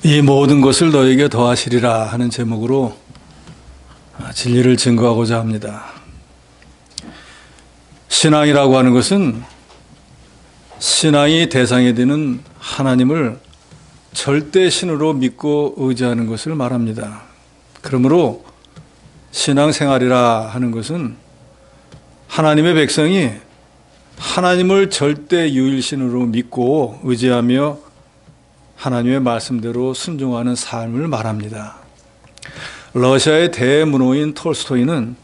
이 모든 것을 너에게 더하시리라 하는 제목으로 진리를 증거하고자 합니다. 신앙이라고 하는 것은 신앙이 대상이 되는 하나님을 절대 신으로 믿고 의지하는 것을 말합니다. 그러므로 신앙생활이라 하는 것은 하나님의 백성이 하나님을 절대 유일신으로 믿고 의지하며 하나님의 말씀대로 순종하는 삶을 말합니다. 러시아의 대문호인 톨스토이는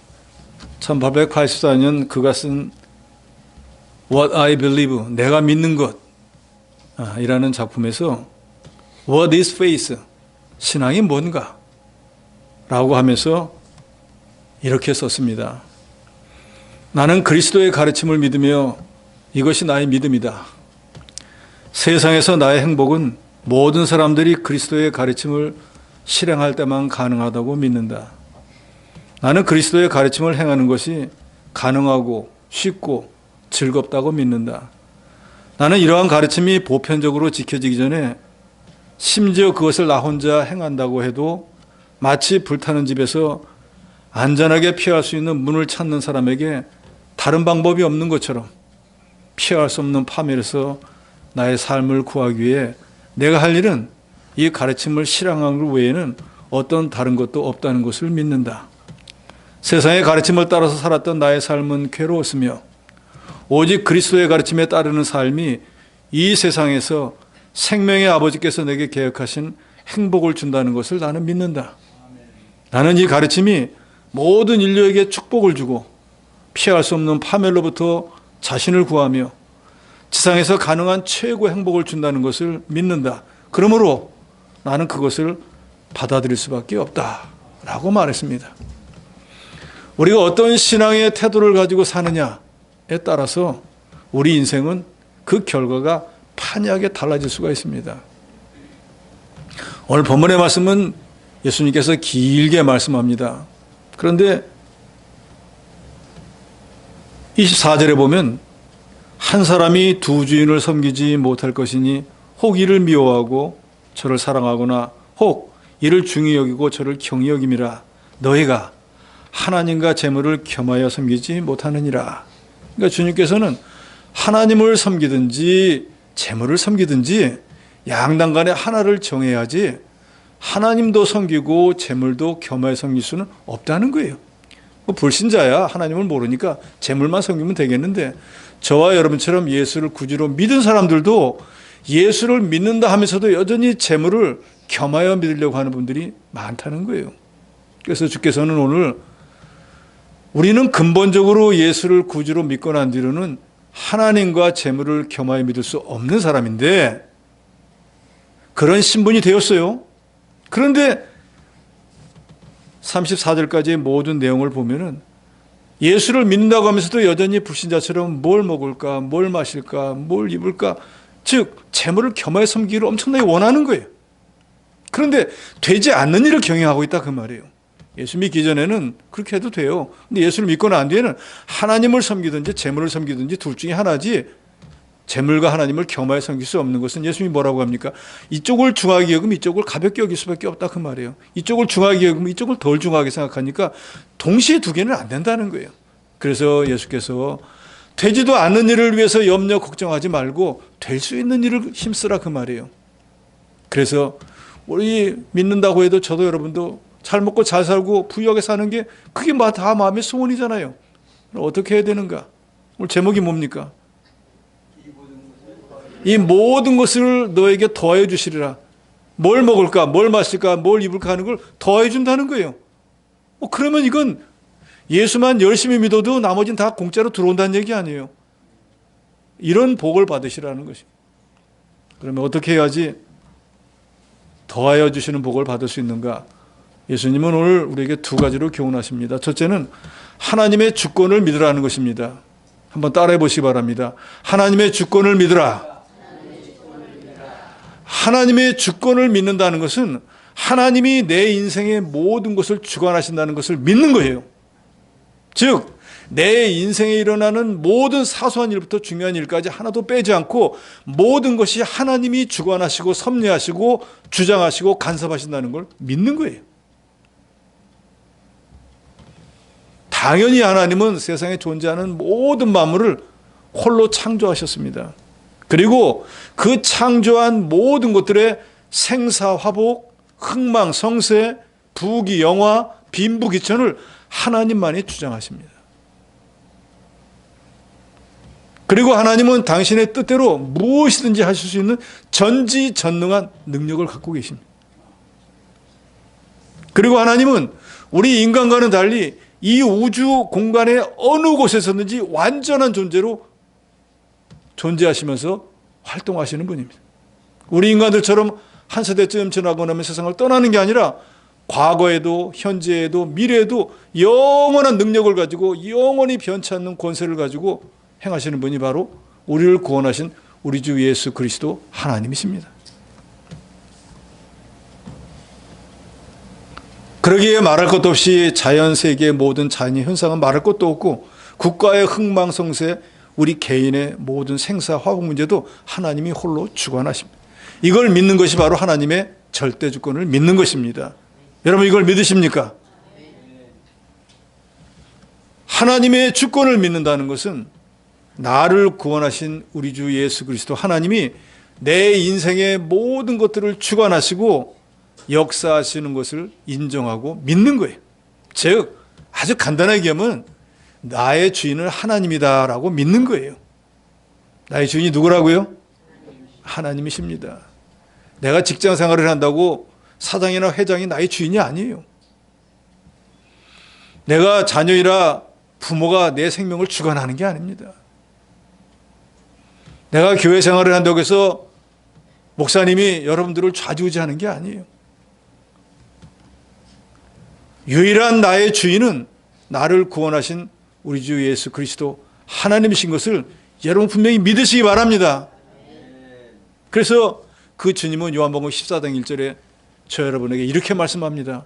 1884년 그가 쓴 What I Believe, 내가 믿는 것 이라는 작품에서 What is faith? 신앙이 뭔가? 라고 하면서 이렇게 썼습니다. 나는 그리스도의 가르침을 믿으며 이것이 나의 믿음이다. 세상에서 나의 행복은 모든 사람들이 그리스도의 가르침을 실행할 때만 가능하다고 믿는다. 나는 그리스도의 가르침을 행하는 것이 가능하고 쉽고 즐겁다고 믿는다. 나는 이러한 가르침이 보편적으로 지켜지기 전에 심지어 그것을 나 혼자 행한다고 해도 마치 불타는 집에서 안전하게 피할 수 있는 문을 찾는 사람에게 다른 방법이 없는 것처럼 피할 수 없는 파멸에서 나의 삶을 구하기 위해 내가 할 일은 이 가르침을 실행하는 것 외에는 어떤 다른 것도 없다는 것을 믿는다. 세상의 가르침을 따라서 살았던 나의 삶은 괴로웠으며 오직 그리스도의 가르침에 따르는 삶이 이 세상에서 생명의 아버지께서 내게 계획하신 행복을 준다는 것을 나는 믿는다. 나는 이 가르침이 모든 인류에게 축복을 주고 피할 수 없는 파멸로부터 자신을 구하며 지상에서 가능한 최고의 행복을 준다는 것을 믿는다. 그러므로 나는 그것을 받아들일 수밖에 없다라고 말했습니다. 우리가 어떤 신앙의 태도를 가지고 사느냐에 따라서 우리 인생은 그 결과가 판이하게 달라질 수가 있습니다. 오늘 본문의 말씀은 예수님께서 길게 말씀합니다. 그런데 24절에 보면 한 사람이 두 주인을 섬기지 못할 것이니 혹 이를 미워하고 저를 사랑하거나 혹 이를 중히 여기고 저를 경히 여김이라. 너희가 하나님과 재물을 겸하여 섬기지 못하느니라. 그러니까 주님께서는 하나님을 섬기든지 재물을 섬기든지 양당 간에 하나를 정해야지 하나님도 섬기고 재물도 겸하여 섬길 수는 없다는 거예요. 불신자야 하나님을 모르니까 재물만 섬기면 되겠는데 저와 여러분처럼 예수를 구주로 믿은 사람들도 예수를 믿는다 하면서도 여전히 재물을 겸하여 믿으려고 하는 분들이 많다는 거예요. 그래서 주께서는 오늘 우리는 근본적으로 예수를 구주로 믿고 난 뒤로는 하나님과 재물을 겸하여 믿을 수 없는 사람인데 그런 신분이 되었어요. 그런데 34절까지의 모든 내용을 보면은 예수를 믿는다고 하면서도 여전히 불신자처럼 뭘 먹을까, 뭘 마실까, 뭘 입을까, 즉 재물을 겸하여 섬기기를 엄청나게 원하는 거예요. 그런데 되지 않는 일을 경영하고 있다 그 말이에요. 예수 믿기 전에는 그렇게 해도 돼요. 근데 예수를 믿고 난 뒤에는 하나님을 섬기든지 재물을 섬기든지 둘 중에 하나지 재물과 하나님을 겸하여 섬길 수 없는 것은 예수님이 뭐라고 합니까? 이쪽을 중하게 여기면 이쪽을 가볍게 여길 수밖에 없다 그 말이에요. 이쪽을 중하게 여기면 이쪽을 덜 중하게 생각하니까 동시에 두 개는 안 된다는 거예요. 그래서 예수께서 되지도 않는 일을 위해서 염려 걱정하지 말고 될 수 있는 일을 힘쓰라 그 말이에요. 그래서 우리 믿는다고 해도 저도 여러분도 잘 먹고 잘 살고 부유하게 사는 게 그게 다 마음의 소원이잖아요. 어떻게 해야 되는가? 오늘 제목이 뭡니까? 이 모든 것을 너에게 더해 주시리라. 뭘 먹을까, 뭘 마실까, 뭘 입을까 하는 걸 더해 준다는 거예요. 그러면 이건 예수만 열심히 믿어도 나머지는 다 공짜로 들어온다는 얘기 아니에요. 이런 복을 받으시라는 것입니다. 그러면 어떻게 해야지 더하여 주시는 복을 받을 수 있는가? 예수님은 오늘 우리에게 두 가지로 교훈하십니다. 첫째는 하나님의 주권을 믿으라는 것입니다. 한번 따라해 보시기 바랍니다. 하나님의 주권을 믿으라. 하나님의 주권을 믿는다는 것은 하나님이 내 인생의 모든 것을 주관하신다는 것을 믿는 거예요. 즉 내 인생에 일어나는 모든 사소한 일부터 중요한 일까지 하나도 빼지 않고 모든 것이 하나님이 주관하시고 섭리하시고 주장하시고 간섭하신다는 걸 믿는 거예요. 당연히 하나님은 세상에 존재하는 모든 만물을 홀로 창조하셨습니다. 그리고 그 창조한 모든 것들의 생사화복, 흥망성쇠, 부귀영화, 빈부귀천을 하나님만이 주장하십니다. 그리고 하나님은 당신의 뜻대로 무엇이든지 하실 수 있는 전지전능한 능력을 갖고 계십니다. 그리고 하나님은 우리 인간과는 달리 이 우주 공간의 어느 곳에서든지 완전한 존재로 존재하시면서 활동하시는 분입니다. 우리 인간들처럼 한 세대쯤 지나고 나면 세상을 떠나는 게 아니라 과거에도 현재에도 미래에도 영원한 능력을 가지고 영원히 변치 않는 권세를 가지고 행하시는 분이 바로 우리를 구원하신 우리 주 예수 그리스도 하나님이십니다. 그러기에 말할 것도 없이 자연 세계의 모든 자연의 현상은 말할 것도 없고 국가의 흥망성쇠, 우리 개인의 모든 생사 화복 문제도 하나님이 홀로 주관하십니다. 이걸 믿는 것이 바로 하나님의 절대 주권을 믿는 것입니다. 여러분 이걸 믿으십니까? 하나님의 주권을 믿는다는 것은 나를 구원하신 우리 주 예수 그리스도 하나님이 내 인생의 모든 것들을 주관하시고 역사하시는 것을 인정하고 믿는 거예요. 즉 아주 간단하게 얘기하면 나의 주인은 하나님이다라고 믿는 거예요. 나의 주인이 누구라고요? 하나님이십니다. 내가 직장 생활을 한다고 사장이나 회장이 나의 주인이 아니에요. 내가 자녀이라 부모가 내 생명을 주관하는 게 아닙니다. 내가 교회 생활을 한다고 해서 목사님이 여러분들을 좌지우지하는 게 아니에요. 유일한 나의 주인은 나를 구원하신 우리 주 예수 그리스도 하나님이신 것을 여러분 분명히 믿으시기 바랍니다. 그래서 그 주님은 요한복음 14장 1절에 저 여러분에게 이렇게 말씀합니다.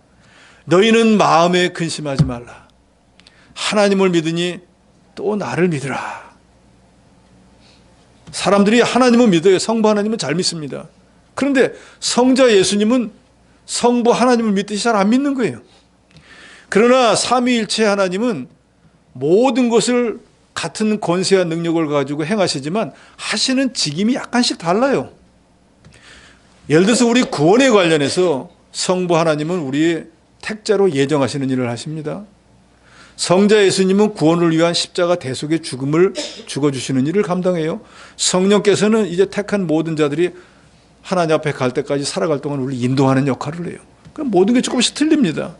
너희는 마음에 근심하지 말라. 하나님을 믿으니 또 나를 믿으라. 사람들이 하나님은 믿어요. 성부 하나님은 잘 믿습니다. 그런데 성자 예수님은 성부 하나님을 믿듯이 잘 안 믿는 거예요. 그러나 삼위일체 하나님은 모든 것을 같은 권세와 능력을 가지고 행하시지만 하시는 직임이 약간씩 달라요. 예를 들어서 우리 구원에 관련해서 성부 하나님은 우리의 택자로 예정하시는 일을 하십니다. 성자 예수님은 구원을 위한 십자가 대속의 죽음을 죽어주시는 일을 감당해요. 성령께서는 이제 택한 모든 자들이 하나님 앞에 갈 때까지 살아갈 동안 우리를 인도하는 역할을 해요. 그럼 모든 게 조금씩 틀립니다.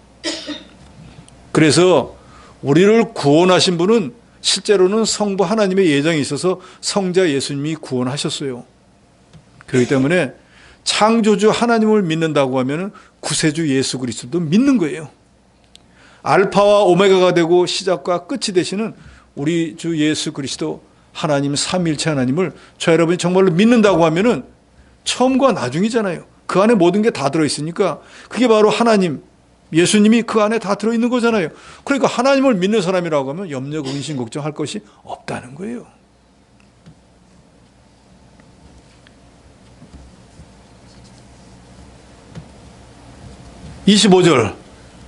그래서 우리를 구원하신 분은 실제로는 성부 하나님의 예정이 있어서 성자 예수님이 구원하셨어요. 그렇기 때문에 창조주 하나님을 믿는다고 하면 구세주 예수 그리스도도 믿는 거예요. 알파와 오메가가 되고 시작과 끝이 되시는 우리 주 예수 그리스도 하나님 삼위일체 하나님을 저 여러분이 정말로 믿는다고 하면은 처음과 나중이잖아요. 그 안에 모든 게 다 들어있으니까 그게 바로 하나님, 예수님이 그 안에 다 들어있는 거잖아요. 그러니까 하나님을 믿는 사람이라고 하면 염려, 근심, 걱정할 것이 없다는 거예요. (25절)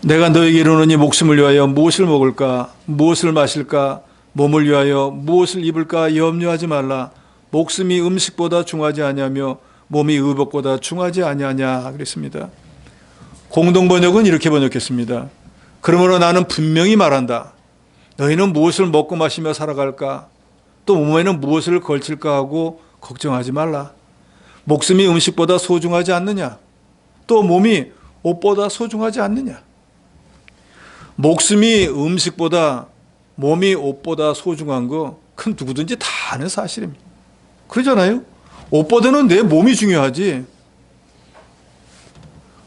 내가 너에게 이르노니 목숨을 위하여 무엇을 먹을까 무엇을 마실까 몸을 위하여 무엇을 입을까 염려하지 말라. 목숨이 음식보다 중하지 아니하며 몸이 의복보다 중하지 아니하냐 그랬습니다. 공동번역은 이렇게 번역했습니다. 그러므로 나는 분명히 말한다. 너희는 무엇을 먹고 마시며 살아갈까 또 몸에는 무엇을 걸칠까 하고 걱정하지 말라. 목숨이 음식보다 소중하지 않느냐 또 몸이 옷보다 소중하지 않느냐. 목숨이 음식보다 몸이 옷보다 소중한 거 큰 누구든지 다 아는 사실입니다. 그러잖아요. 옷보다는 내 몸이 중요하지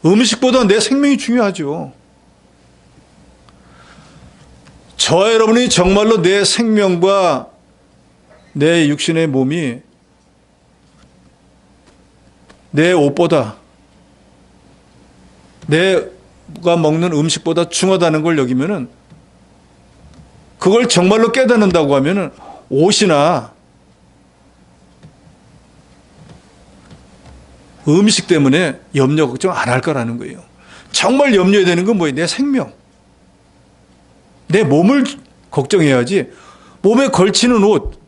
음식보다 내 생명이 중요하죠. 저와 여러분이 정말로 내 생명과 내 육신의 몸이 내 옷보다 내가 먹는 음식보다 중하다는 걸 여기면은 그걸 정말로 깨닫는다고 하면은 옷이나 음식 때문에 염려 걱정 안 할 거라는 거예요. 정말 염려해야 되는 건 뭐예요? 내 생명. 내 몸을 걱정해야지. 몸에 걸치는 옷,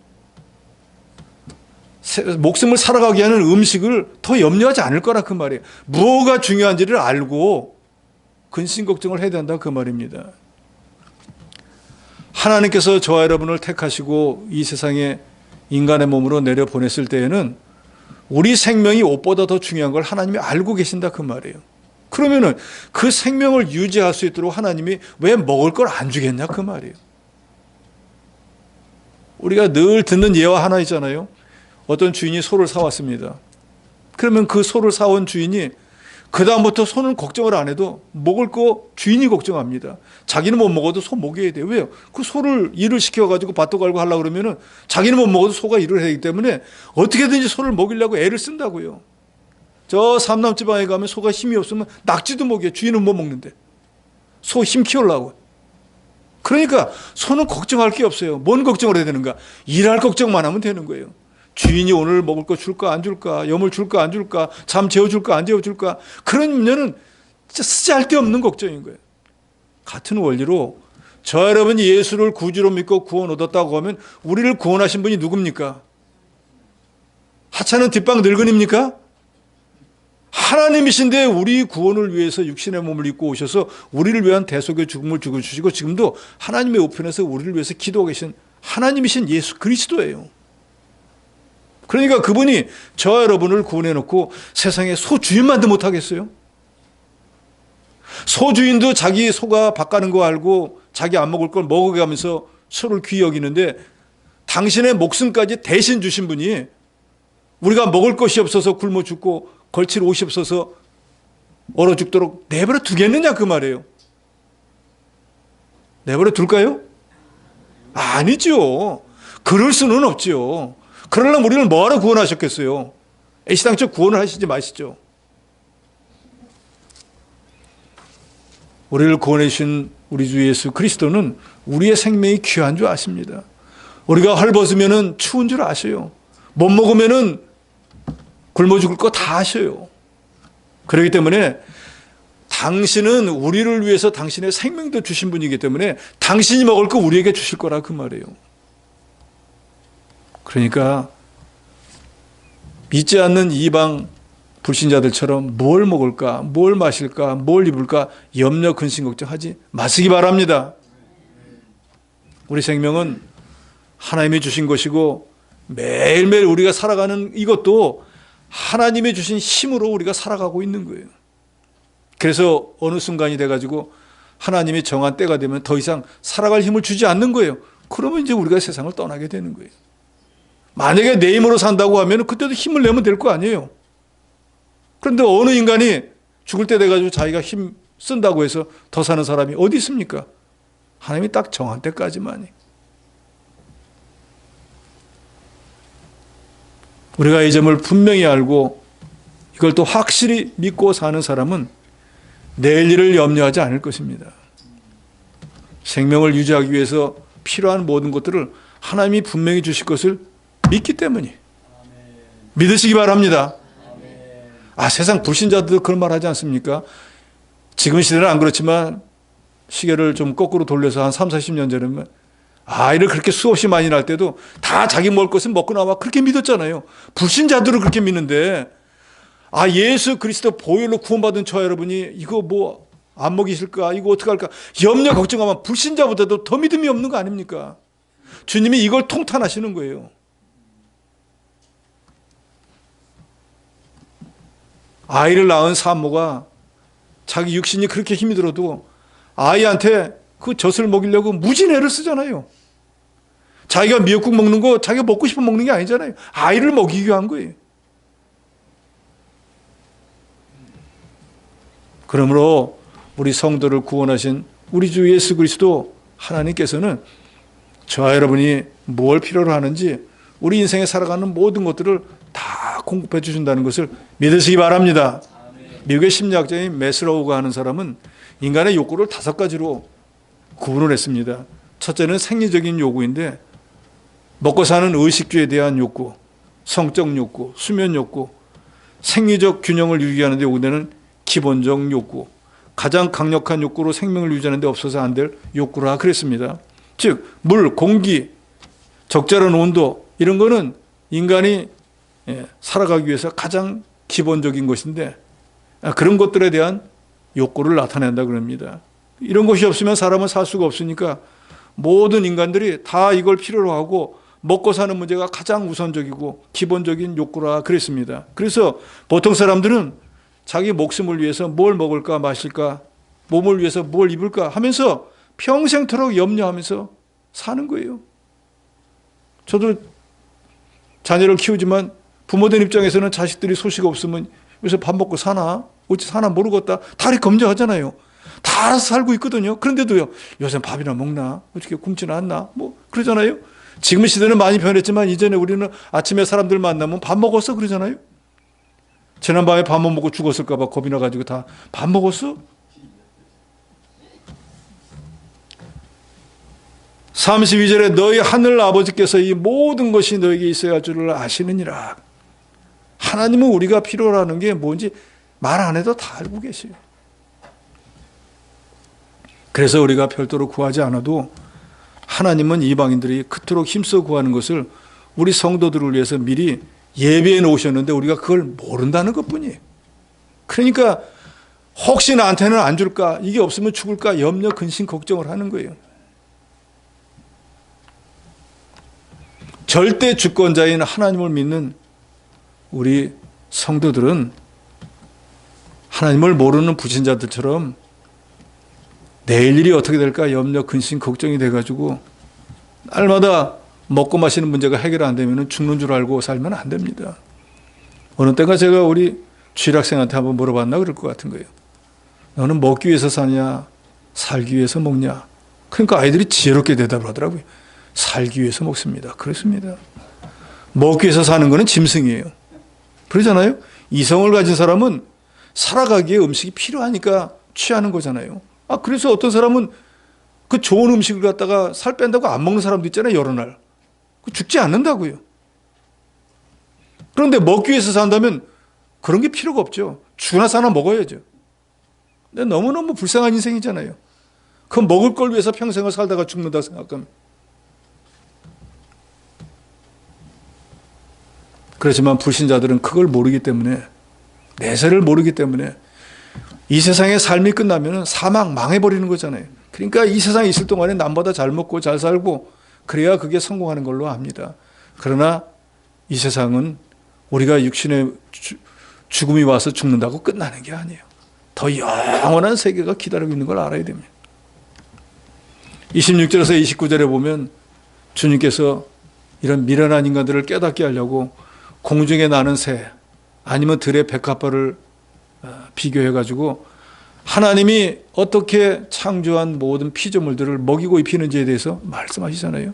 목숨을 살아가게 하는 음식을 더 염려하지 않을 거라 그 말이에요. 무엇가 중요한지를 알고 근심 걱정을 해야 된다 그 말입니다. 하나님께서 저와 여러분을 택하시고 이 세상에 인간의 몸으로 내려보냈을 때에는 우리 생명이 옷보다 더 중요한 걸 하나님이 알고 계신다 그 말이에요. 그러면은 그 생명을 유지할 수 있도록 하나님이 왜 먹을 걸 안 주겠냐 그 말이에요. 우리가 늘 듣는 예화 하나 있잖아요. 어떤 주인이 소를 사왔습니다. 그러면 그 소를 사온 주인이 그 다음부터 소는 걱정을 안 해도 먹을 거 주인이 걱정합니다. 자기는 못 먹어도 소 먹여야 돼요. 왜요? 그 소를 일을 시켜가지고 밭도 갈고 하려고 그러면은 자기는 못 먹어도 소가 일을 해야 되기 때문에 어떻게든지 소를 먹이려고 애를 쓴다고요. 저 삼남지방에 가면 소가 힘이 없으면 낙지도 먹여요. 주인은 못 먹는데. 소 힘 키우려고. 그러니까 소는 걱정할 게 없어요. 뭔 걱정을 해야 되는가? 일할 걱정만 하면 되는 거예요. 주인이 오늘 먹을 거 줄까 안 줄까, 염을 줄까 안 줄까, 잠 재워줄까 안 재워줄까, 그런 문제는 진짜 쓰잘데없는 걱정인 거예요. 같은 원리로 저 여러분이 예수를 구주로 믿고 구원 얻었다고 하면 우리를 구원하신 분이 누굽니까? 하찮은 뒷방 늙은입니까? 하나님이신데 우리 구원을 위해서 육신의 몸을 입고 오셔서 우리를 위한 대속의 죽음을 죽여주시고 지금도 하나님의 우편에서 우리를 위해서 기도하고 계신 하나님이신 예수 그리스도예요. 그러니까 그분이 저와 여러분을 구원해놓고 세상에 소주인만도 못하겠어요? 소주인도 자기 소가 밥 가는 거 알고 자기 안 먹을 걸 먹어가면서 소를 귀히 여기는데 당신의 목숨까지 대신 주신 분이 우리가 먹을 것이 없어서 굶어 죽고 걸칠 옷이 없어서 얼어 죽도록 내버려 두겠느냐 그 말이에요. 내버려 둘까요? 아니죠. 그럴 수는 없죠. 그러려면 우리를 뭐하러 구원하셨겠어요? 애시당초 구원을 하시지 마시죠. 우리를 구원해 주신 우리 주 예수 그리스도는 우리의 생명이 귀한 줄 아십니다. 우리가 헐벗으면 추운 줄 아셔요. 못 먹으면 굶어 죽을 거 다 아셔요. 그렇기 때문에 당신은 우리를 위해서 당신의 생명도 주신 분이기 때문에 당신이 먹을 거 우리에게 주실 거라 그 말이에요. 그러니까 믿지 않는 이방 불신자들처럼 뭘 먹을까, 뭘 마실까, 뭘 입을까 염려 근심 걱정하지 마시기 바랍니다. 우리 생명은 하나님이 주신 것이고 매일매일 우리가 살아가는 이것도 하나님이 주신 힘으로 우리가 살아가고 있는 거예요. 그래서 어느 순간이 돼가지고 하나님이 정한 때가 되면 더 이상 살아갈 힘을 주지 않는 거예요. 그러면 이제 우리가 세상을 떠나게 되는 거예요. 만약에 내 힘으로 산다고 하면 그때도 힘을 내면 될 거 아니에요. 그런데 어느 인간이 죽을 때 돼가지고 자기가 힘 쓴다고 해서 더 사는 사람이 어디 있습니까? 하나님이 딱 정한 때까지만이. 우리가 이 점을 분명히 알고 이걸 또 확실히 믿고 사는 사람은 내일 일을 염려하지 않을 것입니다. 생명을 유지하기 위해서 필요한 모든 것들을 하나님이 분명히 주실 것을 믿기 때문에 믿으시기 바랍니다. 세상 불신자들도 그런 말 하지 않습니까? 지금 시대는 안 그렇지만 시계를 좀 거꾸로 돌려서 한 30, 40년 전에는 아이를 그렇게 수없이 많이 낳을 때도 다 자기 먹을 것은 먹고 나와 그렇게 믿었잖아요. 불신자들은 그렇게 믿는데 예수 그리스도 보혈로 구원받은 저 여러분이 이거 뭐 안 먹이실까? 이거 어떻게 할까? 염려 걱정하면 불신자보다도 더 믿음이 없는 거 아닙니까? 주님이 이걸 통탄하시는 거예요. 아이를 낳은 산모가 자기 육신이 그렇게 힘이 들어도 아이한테 그 젖을 먹이려고 무진애를 쓰잖아요. 자기가 미역국 먹는 거 자기가 먹고 싶어 먹는 게 아니잖아요. 아이를 먹이기 위한 거예요. 그러므로 우리 성도를 구원하신 우리 주 예수 그리스도 하나님께서는 저와 여러분이 뭘 필요로 하는지 우리 인생에 살아가는 모든 것들을 다 공급해 주신다는 것을 믿으시기 바랍니다. 미국의 심리학자인 매슬로우가 하는 사람은 인간의 욕구를 5가지로 구분을 했습니다. 첫째는 생리적인 요구인데 먹고 사는 의식주에 대한 욕구, 성적 욕구, 수면 욕구, 생리적 균형을 유지하는 데 요구되는 기본적 욕구, 가장 강력한 욕구로 생명을 유지하는 데 없어서 안 될 욕구라 그랬습니다. 즉 물, 공기, 적절한 온도 이런 거는 인간이 살아가기 위해서 가장 기본적인 것인데 그런 것들에 대한 욕구를 나타낸다 그럽니다. 이런 것이 없으면 사람은 살 수가 없으니까 모든 인간들이 다 이걸 필요로 하고 먹고 사는 문제가 가장 우선적이고 기본적인 욕구라 그랬습니다. 그래서 보통 사람들은 자기 목숨을 위해서 뭘 먹을까 마실까, 몸을 위해서 뭘 입을까 하면서 평생토록 염려하면서 사는 거예요. 저도 자녀를 키우지만 부모된 입장에서는 자식들이 소식 없으면 요새 밥 먹고 사나? 어찌 사나 모르겠다. 다리 검증하잖아요. 다 알아서 살고 있거든요. 그런데도요, 요새 밥이나 먹나? 어떻게 굶지는 않나? 뭐 그러잖아요. 지금 시대는 많이 변했지만 이전에 우리는 아침에 사람들 만나면 밥 먹었어? 그러잖아요. 지난밤에 밥 못 먹고 죽었을까 봐 겁이 나가지고 다 밥 먹었어? 32절에 너희 하늘 아버지께서 이 모든 것이 너에게 있어야 할 줄을 아시느니라. 하나님은 우리가 필요로 하는 게 뭔지 말 안 해도 다 알고 계세요. 그래서 우리가 별도로 구하지 않아도 하나님은 이방인들이 그토록 힘써 구하는 것을 우리 성도들을 위해서 미리 예비해 놓으셨는데 우리가 그걸 모른다는 것뿐이에요. 그러니까 혹시 나한테는 안 줄까? 이게 없으면 죽을까? 염려, 근심, 걱정을 하는 거예요. 절대 주권자인 하나님을 믿는 우리 성도들은 하나님을 모르는 불신자들처럼 내일 일이 어떻게 될까 염려, 근심, 걱정이 돼가지고 날마다 먹고 마시는 문제가 해결 안 되면 죽는 줄 알고 살면 안 됩니다. 어느 때가 제가 우리 주일학생한테 한번 물어봤나 그럴 것 같은 거예요. 너는 먹기 위해서 사냐 살기 위해서 먹냐. 그러니까 아이들이 지혜롭게 대답을 하더라고요. 살기 위해서 먹습니다. 그렇습니다. 먹기 위해서 사는 거는 짐승이에요. 그러잖아요. 이성을 가진 사람은 살아가기에 음식이 필요하니까 취하는 거잖아요. 그래서 어떤 사람은 그 좋은 음식을 갖다가 살 뺀다고 안 먹는 사람도 있잖아요. 여러 날. 죽지 않는다고요. 그런데 먹기 위해서 산다면 그런 게 필요가 없죠. 죽나 사나 먹어야죠. 근데 너무너무 불쌍한 인생이잖아요. 그 먹을 걸 위해서 평생을 살다가 죽는다 생각하면. 그렇지만 불신자들은 그걸 모르기 때문에, 내세를 모르기 때문에 이 세상의 삶이 끝나면 사망, 망해버리는 거잖아요. 그러니까 이 세상에 있을 동안에 남보다 잘 먹고 잘 살고 그래야 그게 성공하는 걸로 압니다. 그러나 이 세상은 우리가 육신의 죽음이 와서 죽는다고 끝나는 게 아니에요. 더 영원한 세계가 기다리고 있는 걸 알아야 됩니다. 26절에서 29절에 보면 주님께서 이런 미련한 인간들을 깨닫게 하려고 공중에 나는 새 아니면 들의 백합화를 비교해가지고 하나님이 어떻게 창조한 모든 피조물들을 먹이고 입히는지에 대해서 말씀하시잖아요.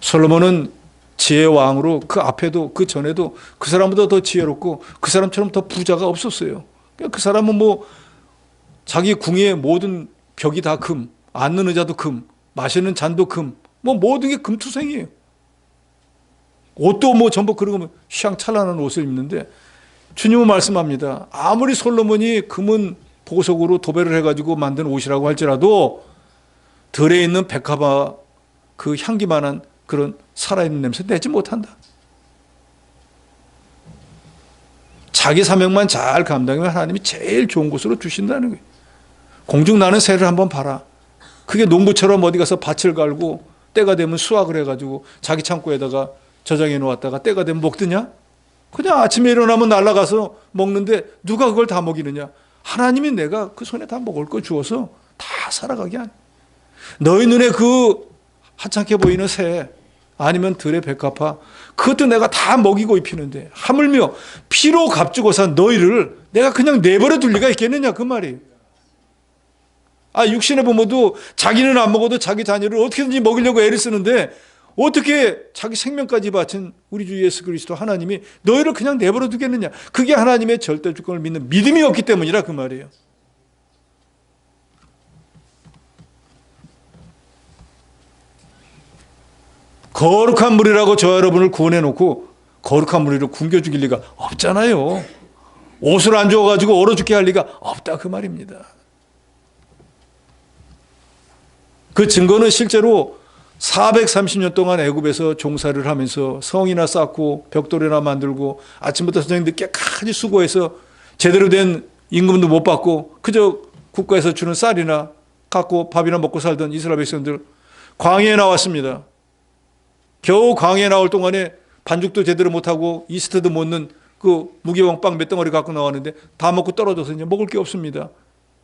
솔로몬은 지혜의 왕으로 그 앞에도 그 전에도 그 사람보다 더 지혜롭고 그 사람처럼 더 부자가 없었어요. 그 사람은 뭐 자기 궁의 모든 벽이 다 금, 앉는 의자도 금, 마시는 잔도 금, 뭐 모든 게 금투성이에요. 옷도 뭐 전부 그런 거 휘황찬란한 옷을 입는데 주님은 말씀합니다. 아무리 솔로몬이 금은 보석으로 도배를 해가지고 만든 옷이라고 할지라도 들에 있는 백합화 그 향기만한 그런 살아있는 냄새 내지 못한다. 자기 사명만 잘 감당하면 하나님이 제일 좋은 곳으로 두신다는 거예요. 공중 나는 새를 한번 봐라. 그게 농부처럼 어디 가서 밭을 갈고 때가 되면 수확을 해가지고 자기 창고에다가 저장해 놓았다가 때가 되면 먹드냐? 그냥 아침에 일어나면 날아가서 먹는데 누가 그걸 다 먹이느냐? 하나님이 내가 그 손에 다 먹을 거 주어서 다 살아가게 하니. 너희 눈에 그 하찮게 보이는 새 아니면 들의 백합화 그것도 내가 다 먹이고 입히는데 하물며 피로 값주고 산 너희를 내가 그냥 내버려 둘 리가 있겠느냐 그 말이에요. 육신의 부모도 자기는 안 먹어도 자기 자녀를 어떻게든지 먹이려고 애를 쓰는데 어떻게 자기 생명까지 바친 우리 주 예수 그리스도 하나님이 너희를 그냥 내버려 두겠느냐. 그게 하나님의 절대 주권을 믿는 믿음이 없기 때문이라 그 말이에요. 거룩한 물이라고 저 여러분을 구원해 놓고 거룩한 물로 굶겨 죽일 리가 없잖아요. 옷을 안 줘가지고 얼어 죽게 할 리가 없다 그 말입니다. 그 증거는 실제로 430년 동안 애굽에서 종사를 하면서 성이나 쌓고 벽돌이나 만들고 아침부터 저녁 늦게까지 수고해서 제대로 된 임금도 못 받고 그저 국가에서 주는 쌀이나 갖고 밥이나 먹고 살던 이스라엘 백성들 광야에 나왔습니다. 겨우 광야에 나올 동안에 반죽도 제대로 못하고 이스트도 못 넣은 그 무게왕 빵 몇 덩어리 갖고 나왔는데 다 먹고 떨어져서 이제 먹을 게 없습니다.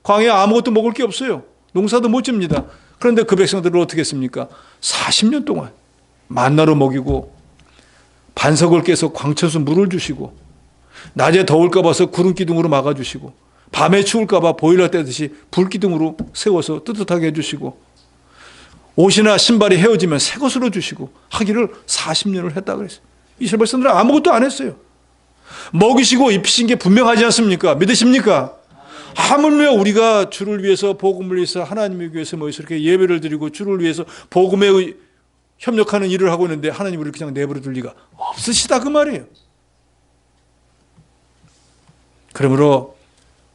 광야에 아무것도 먹을 게 없어요. 농사도 못 집니다. 그런데 그 백성들을 어떻게 했습니까? 40년 동안 만나로 먹이고 반석을 깨서 광천수 물을 주시고 낮에 더울까 봐서 구름 기둥으로 막아주시고 밤에 추울까 봐 보일러 떼듯이 불 기둥으로 세워서 뜨뜻하게 해주시고 옷이나 신발이 헤어지면 새 것으로 주시고 하기를 40년을 했다 그랬어요. 이스라엘 백성들은 아무것도 안 했어요. 먹이시고 입히신 게 분명하지 않습니까? 믿으십니까? 하물며 우리가 주를 위해서 복음을 위해서 하나님을 위해서 모여서 이렇게 예배를 드리고 주를 위해서 복음에 협력하는 일을 하고 있는데 하나님 우리를 그냥 내버려 둘 리가 없으시다 그 말이에요. 그러므로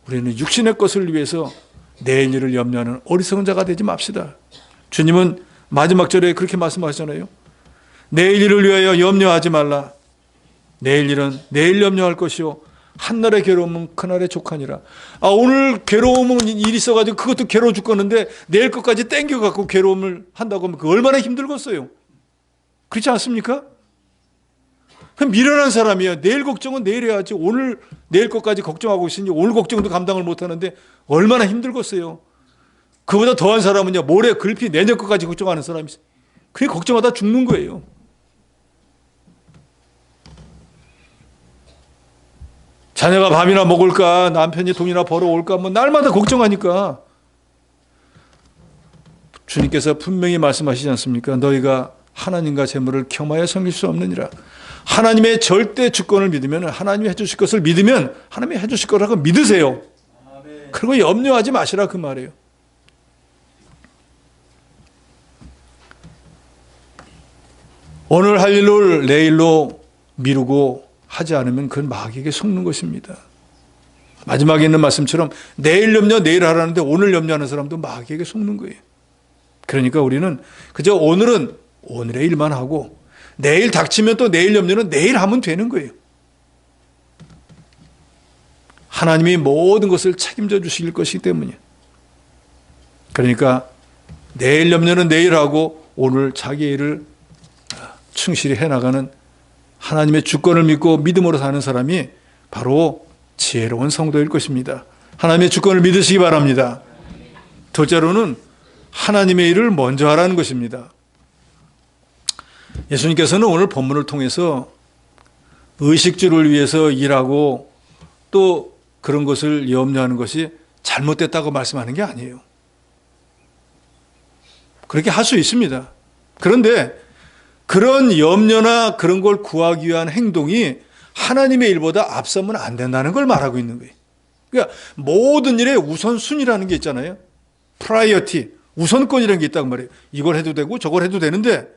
우리는 육신의 것을 위해서 내일 일을 염려하는 어리석은 자가 되지 맙시다. 주님은 마지막 절에 그렇게 말씀하셨잖아요. 내일 일을 위하여 염려하지 말라. 내일 일은 내일 염려할 것이요 한날의 괴로움은 그날의 족하니라. 오늘 괴로움은 일이 있어가지고 그것도 괴로워 죽겠는데 내일 것까지 땡겨갖고 괴로움을 한다고 하면 그 얼마나 힘들겠어요. 그렇지 않습니까? 그럼 미련한 사람이야. 내일 걱정은 내일 해야지. 오늘 내일 것까지 걱정하고 있으니 오늘 걱정도 감당을 못하는데 얼마나 힘들겠어요. 그보다 더한 사람은요, 모레 글피 내년 것까지 걱정하는 사람이 있어요. 그게 걱정하다 죽는 거예요. 자녀가 밥이나 먹을까, 남편이 돈이나 벌어올까, 날마다 걱정하니까. 주님께서 분명히 말씀하시지 않습니까? 너희가 하나님과 재물을 겸하여 섬길 수 없느니라. 하나님의 절대 주권을 믿으면, 하나님이 해주실 것을 믿으면 하나님이 해주실 거라고 믿으세요. 그리고 염려하지 마시라 그 말이에요. 오늘 할 일을 내일로 미루고 하지 않으면 그건 마귀에게 속는 것입니다. 마지막에 있는 말씀처럼 내일 염려 내일 하라는데 오늘 염려하는 사람도 마귀에게 속는 거예요. 그러니까 우리는 그저 오늘은 오늘의 일만 하고 내일 닥치면 또 내일 염려는 내일 하면 되는 거예요. 하나님이 모든 것을 책임져 주실 것이기 때문이에요. 그러니까 내일 염려는 내일 하고 오늘 자기 일을 충실히 해나가는 하나님의 주권을 믿고 믿음으로 사는 사람이 바로 지혜로운 성도일 것입니다. 하나님의 주권을 믿으시기 바랍니다. 둘째로는 하나님의 일을 먼저 하라는 것입니다. 예수님께서는 오늘 본문을 통해서 의식주를 위해서 일하고 또 그런 것을 염려하는 것이 잘못됐다고 말씀하는 게 아니에요. 그렇게 할 수 있습니다. 그런데 그런 염려나 그런 걸 구하기 위한 행동이 하나님의 일보다 앞서면 안 된다는 걸 말하고 있는 거예요. 그러니까 모든 일에 우선순위라는 게 있잖아요. 프라이어티, 우선권이라는 게 있단 말이에요. 이걸 해도 되고 저걸 해도 되는데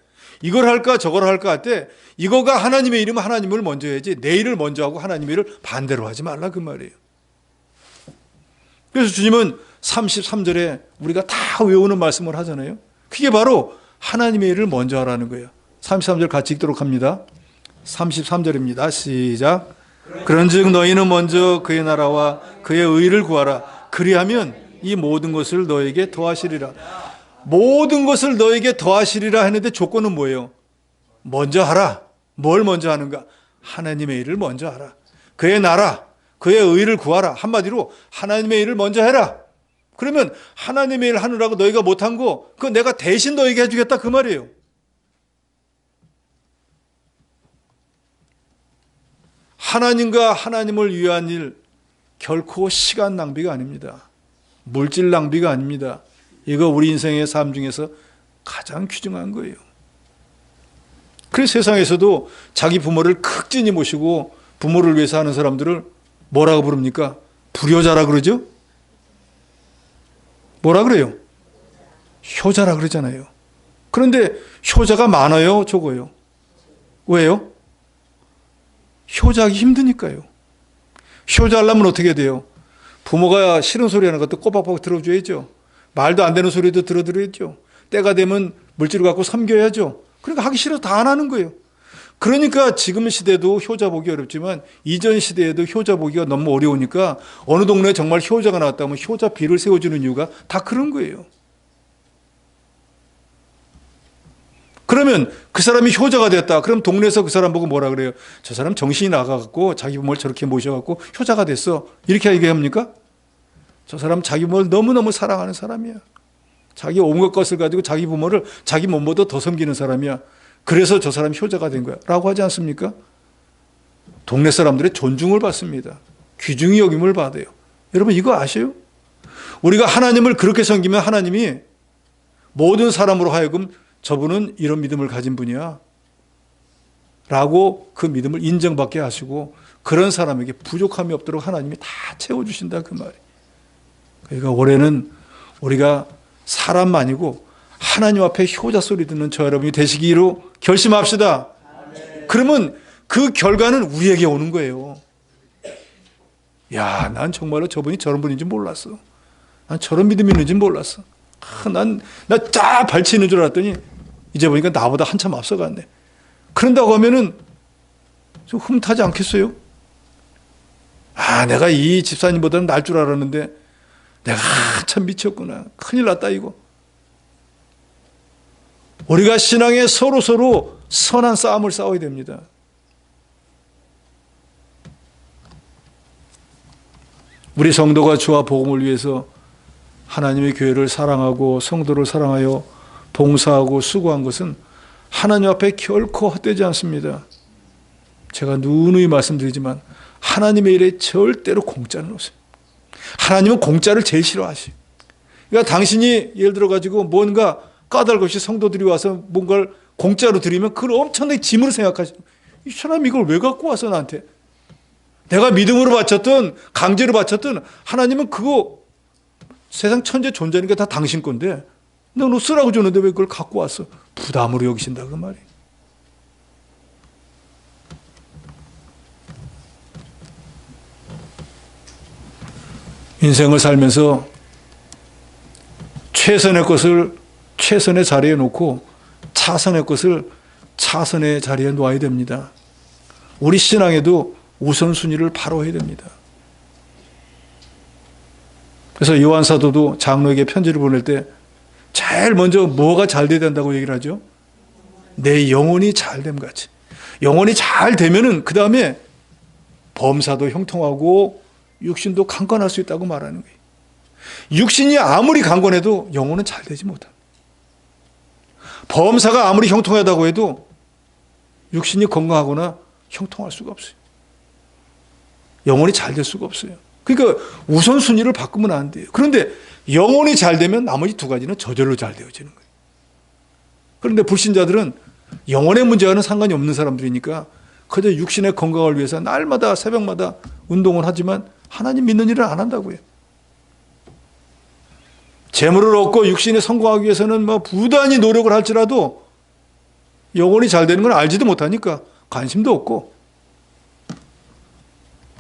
이걸 할까 저걸 할까 할 때 이거가 하나님의 일이면 하나님을 먼저 해야지 내 일을 먼저 하고 하나님의 일을 반대로 하지 말라 그 말이에요. 그래서 주님은 33절에 우리가 다 외우는 말씀을 하잖아요. 그게 바로 하나님의 일을 먼저 하라는 거예요. 33절 같이 읽도록 합니다. 33절입니다. 시작. 그런즉 너희는 먼저 그의 나라와 그의 의를 구하라. 그리하면 이 모든 것을 너에게 더하시리라. 모든 것을 너에게 더하시리라 했는데 조건은 뭐예요? 먼저 하라. 뭘 먼저 하는가? 하나님의 일을 먼저 하라. 그의 나라, 그의 의를 구하라. 한마디로 하나님의 일을 먼저 해라. 그러면 하나님의 일 하느라고 너희가 못한 거 그거 내가 대신 너에게 해주겠다 그 말이에요. 하나님과 하나님을 위한 일 결코 시간 낭비가 아닙니다. 물질 낭비가 아닙니다. 이거 우리 인생의 삶 중에서 가장 귀중한 거예요. 그래서 세상에서도 자기 부모를 극진히 모시고 부모를 위해서 하는 사람들을 뭐라고 부릅니까? 불효자라 그러죠? 뭐라 그래요? 효자라 그러잖아요. 그런데 효자가 많아요, 적어요? 왜요? 효자하기 힘드니까요. 효자하려면 어떻게 돼요? 부모가 싫은 소리 하는 것도 꼬박꼬박 들어줘야죠. 말도 안 되는 소리도 들어드려야죠. 때가 되면 물질을 갖고 섬겨야죠. 그러니까 하기 싫어서 다 안 하는 거예요. 그러니까 지금 시대도 효자 보기 어렵지만 이전 시대에도 효자 보기가 너무 어려우니까 어느 동네에 정말 효자가 나왔다면 효자 비를 세워주는 이유가 다 그런 거예요. 그러면 그 사람이 효자가 됐다. 그럼 동네에서 그 사람 보고 뭐라 그래요? 저 사람 정신이 나가갖고 자기 부모를 저렇게 모셔갖고 효자가 됐어. 이렇게 얘기합니까? 저 사람 자기 부모를 너무너무 사랑하는 사람이야. 자기 온갖 것을 가지고 자기 부모를 자기 몸보다 더 섬기는 사람이야. 그래서 저 사람이 효자가 된 거야. 라고 하지 않습니까? 동네 사람들의 존중을 받습니다. 귀중히 여김을 받아요. 여러분 이거 아세요? 우리가 하나님을 그렇게 섬기면 하나님이 모든 사람으로 하여금 저분은 이런 믿음을 가진 분이야 라고 그 믿음을 인정받게 하시고 그런 사람에게 부족함이 없도록 하나님이 다 채워주신다 그 말이에요. 그러니까 올해는 우리가 사람 아니고 하나님 앞에 효자 소리 듣는 저 여러분이 되시기로 결심합시다. 그러면 그 결과는 우리에게 오는 거예요. 야, 난 정말로 저분이 저런 분인지 몰랐어. 난 저런 믿음이 있는지 몰랐어. 나 쫙 발치는 줄 알았더니 이제 보니까 나보다 한참 앞서갔네. 그런다고 하면은 좀 흠타지 않겠어요? 아, 내가 이 집사님보다는 날 줄 알았는데 내가 참 미쳤구나. 큰일 났다 이거. 우리가 신앙에 서로 선한 싸움을 싸워야 됩니다. 우리 성도가 주와 복음을 위해서 하나님의 교회를 사랑하고 성도를 사랑하여 봉사하고 수고한 것은 하나님 앞에 결코 헛되지 않습니다. 제가 누누이 말씀드리지만 하나님의 일에 절대로 공짜는 없어요. 하나님은 공짜를 제일 싫어하시요. 그러니까 당신이 예를 들어 가지고 뭔가 까닭 없이 성도들이 와서 뭔가를 공짜로 드리면 그걸 엄청나게 짐으로 생각하시고 이 사람이 이걸 왜 갖고 와서 나한테 내가 믿음으로 바쳤든 강제로 바쳤든 하나님은 그거 세상 천재 존재니까 다 당신 건데 너 쓰라고 줬는데 왜 그걸 갖고 왔어? 부담으로 여기신다 그 말이에요. 인생을 살면서 최선의 것을 최선의 자리에 놓고 차선의 것을 차선의 자리에 놓아야 됩니다. 우리 신앙에도 우선순위를 바로 해야 됩니다. 그래서 요한 사도도 장로에게 편지를 보낼 때 제일 먼저 뭐가 잘 돼야 된다고 얘기를 하죠? 내 영혼이 잘됨 같이. 영혼이 잘 되면은 그 다음에 범사도 형통하고 육신도 강건할 수 있다고 말하는 거예요. 육신이 아무리 강건해도 영혼은 잘 되지 못합니다. 범사가 아무리 형통하다고 해도 육신이 건강하거나 형통할 수가 없어요. 영혼이 잘 될 수가 없어요. 그러니까 우선순위를 바꾸면 안 돼요. 그런데 영혼이 잘 되면 나머지 두 가지는 저절로 잘 되어지는 거예요. 그런데 불신자들은 영혼의 문제와는 상관이 없는 사람들이니까 그저 육신의 건강을 위해서 날마다 새벽마다 운동을 하지만 하나님 믿는 일을 안 한다고요. 재물을 얻고 육신이 성공하기 위해서는 뭐 부단히 노력을 할지라도 영혼이 잘 되는 건 알지도 못하니까 관심도 없고,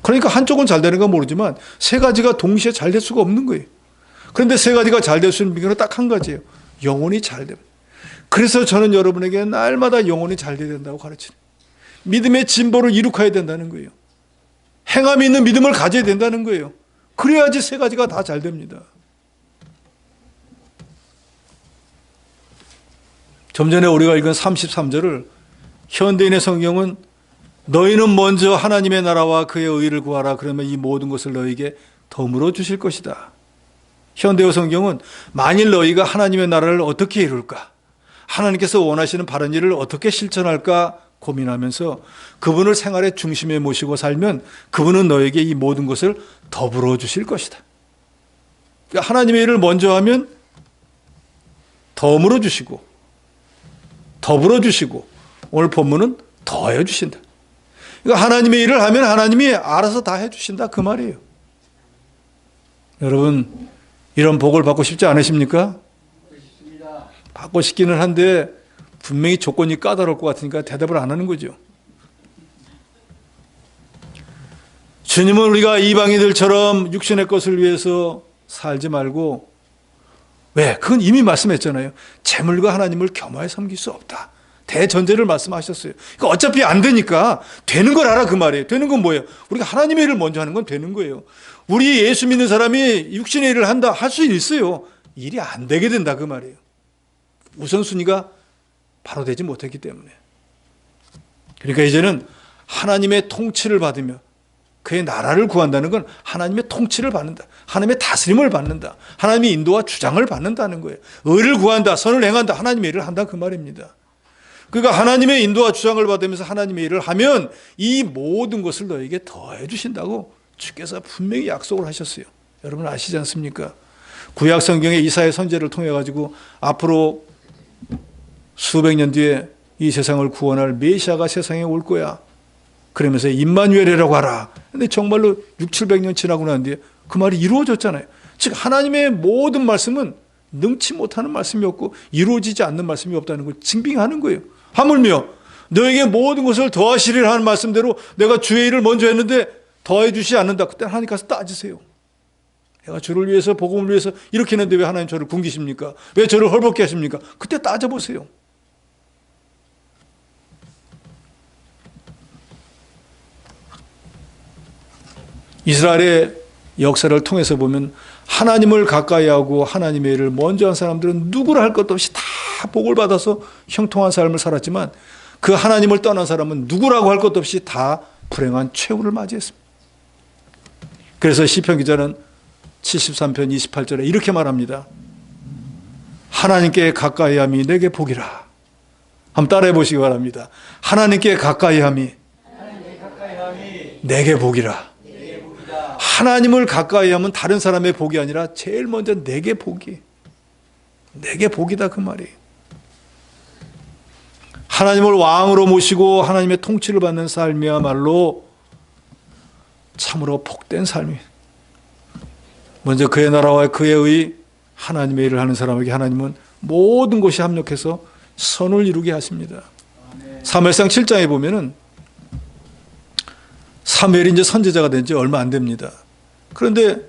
그러니까 한쪽은 잘 되는 건 모르지만 세 가지가 동시에 잘 될 수가 없는 거예요. 그런데 세 가지가 잘 될 수 있는 비결은 딱 한 가지예요. 영혼이 잘 되면. 그래서 저는 여러분에게 날마다 영혼이 잘 돼야 된다고 가르치는, 믿음의 진보를 이룩해야 된다는 거예요. 행함이 있는 믿음을 가져야 된다는 거예요. 그래야지 세 가지가 다 잘 됩니다. 좀 전에 우리가 읽은 33절을 현대인의 성경은 너희는 먼저 하나님의 나라와 그의 의를 구하라. 그러면 이 모든 것을 너희에게 더불어 주실 것이다. 현대어 성경은 만일 너희가 하나님의 나라를 어떻게 이룰까? 하나님께서 원하시는 바른 일을 어떻게 실천할까? 고민하면서 그분을 생활의 중심에 모시고 살면 그분은 너에게 이 모든 것을 더불어 주실 것이다. 그러니까 하나님의 일을 먼저 하면 더불어 주시고, 더불어 주시고, 오늘 본문은 더해 주신다. 그러니까 하나님의 일을 하면 하나님이 알아서 다 해주신다 그 말이에요. 여러분, 이런 복을 받고 싶지 않으십니까? 받고 싶기는 한데 분명히 조건이 까다로울 것 같으니까 대답을 안 하는 거죠. 주님은 우리가 이방인들처럼 육신의 것을 위해서 살지 말고, 왜? 그건 이미 말씀했잖아요. 재물과 하나님을 겸하여 섬길 수 없다. 대전제를 말씀하셨어요. 그러니까 어차피 안 되니까 되는 걸 알아, 그 말이에요. 되는 건 뭐예요? 우리가 하나님의 일을 먼저 하는 건 되는 거예요. 우리 예수 믿는 사람이 육신의 일을 한다, 할 수 있어요. 일이 안 되게 된다, 그 말이에요. 우선순위가 바로 되지 못했기 때문에. 그러니까 이제는 하나님의 통치를 받으며 그의 나라를 구한다는 건 하나님의 통치를 받는다. 하나님의 다스림을 받는다. 하나님의 인도와 주장을 받는다는 거예요. 의를 구한다, 선을 행한다, 하나님의 일을 한다, 그 말입니다. 그러니까 하나님의 인도와 주장을 받으면서 하나님의 일을 하면 이 모든 것을 너에게 더해 주신다고 주께서 분명히 약속을 하셨어요. 여러분 아시지 않습니까? 구약 성경의 이사야 선지자를 통해 가지고 앞으로 수백 년 뒤에 이 세상을 구원할 메시아가 세상에 올 거야. 그러면서 임마누엘이라고 하라. 근데 정말로 600-700년 지나고 난 뒤에 그 말이 이루어졌잖아요. 즉 하나님의 모든 말씀은 능치 못하는 말씀이 없고 이루어지지 않는 말씀이 없다는 걸 증빙하는 거예요. 하물며 너에게 모든 것을 더하시리라 하는 말씀대로 내가 주의 일을 먼저 했는데 더해 주시지 않는다. 그때 하나님 가서 따지세요. 내가 주를 위해서, 복음을 위해서 이렇게 했는데 왜 하나님 저를 굶기십니까? 왜 저를 헐벗게 하십니까? 그때 따져보세요. 이스라엘의 역사를 통해서 보면 하나님을 가까이 하고 하나님의 일을 먼저 한 사람들은 누구라 할 것도 없이 다 복을 받아서 형통한 삶을 살았지만 그 하나님을 떠난 사람은 누구라고 할 것도 없이 다 불행한 최후를 맞이했습니다. 그래서 시편 기자는 73편 28절에 이렇게 말합니다. 하나님께 가까이 함이 내게 복이라. 한번 따라해 보시기 바랍니다. 하나님께 가까이 함이 내게 복이라. 하나님을 가까이 하면 다른 사람의 복이 아니라 제일 먼저 내게 복이. 내게 복이다, 그 말이에요. 하나님을 왕으로 모시고 하나님의 통치를 받는 삶이야말로 참으로 복된 삶이에요. 먼저 그의 나라와 그의 의, 하나님의 일을 하는 사람에게 하나님은 모든 것이 합력해서 선을 이루게 하십니다. 사무엘상 7장에 보면은 사무엘이 이제 선지자가 된 지 얼마 안 됩니다. 그런데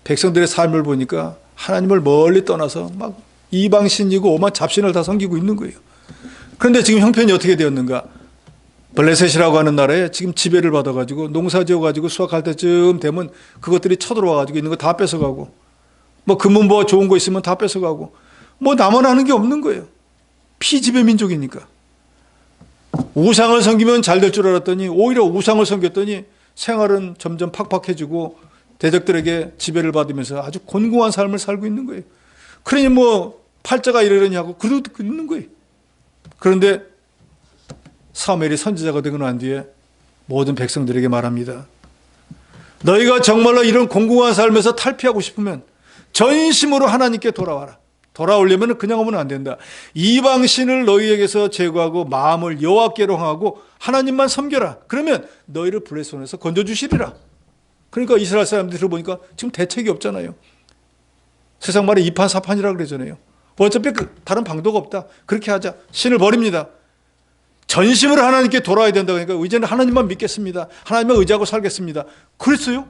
백성들의 삶을 보니까 하나님을 멀리 떠나서 막 이방신이고 오만 잡신을 다 섬기고 있는 거예요. 그런데 지금 형편이 어떻게 되었는가? 블레셋이라고 하는 나라에 지금 지배를 받아가지고 농사 지어가지고 수확할 때쯤 되면 그것들이 쳐들어와가지고 있는 거 다 뺏어가고, 뭐 금은보화 좋은 거 있으면 다 뺏어가고, 뭐 남아나는 게 없는 거예요. 피지배 민족이니까. 우상을 섬기면 잘 될 줄 알았더니 오히려 우상을 섬겼더니 생활은 점점 팍팍해지고 대적들에게 지배를 받으면서 아주 곤궁한 삶을 살고 있는 거예요. 그러니 뭐 팔자가 이러느냐고 그러고 있는 거예요. 그런데 사무엘이 선지자가 되고 난 뒤에 모든 백성들에게 말합니다. 너희가 정말로 이런 공공한 삶에서 탈피하고 싶으면 전심으로 하나님께 돌아와라. 돌아오려면 그냥 오면 안 된다. 이방신을 너희에게서 제거하고 마음을 여호와께로 향하고 하나님만 섬겨라. 그러면 너희를 불의 손에서 건져주시리라. 그러니까 이스라엘 사람들이 들어보니까 지금 대책이 없잖아요. 세상 말에 이판사판이라고 그러잖아요. 어차피 다른 방도가 없다. 그렇게 하자. 신을 버립니다. 전심으로 하나님께 돌아와야 된다. 그러니까 이제는 하나님만 믿겠습니다. 하나님만 의지하고 살겠습니다. 그랬어요?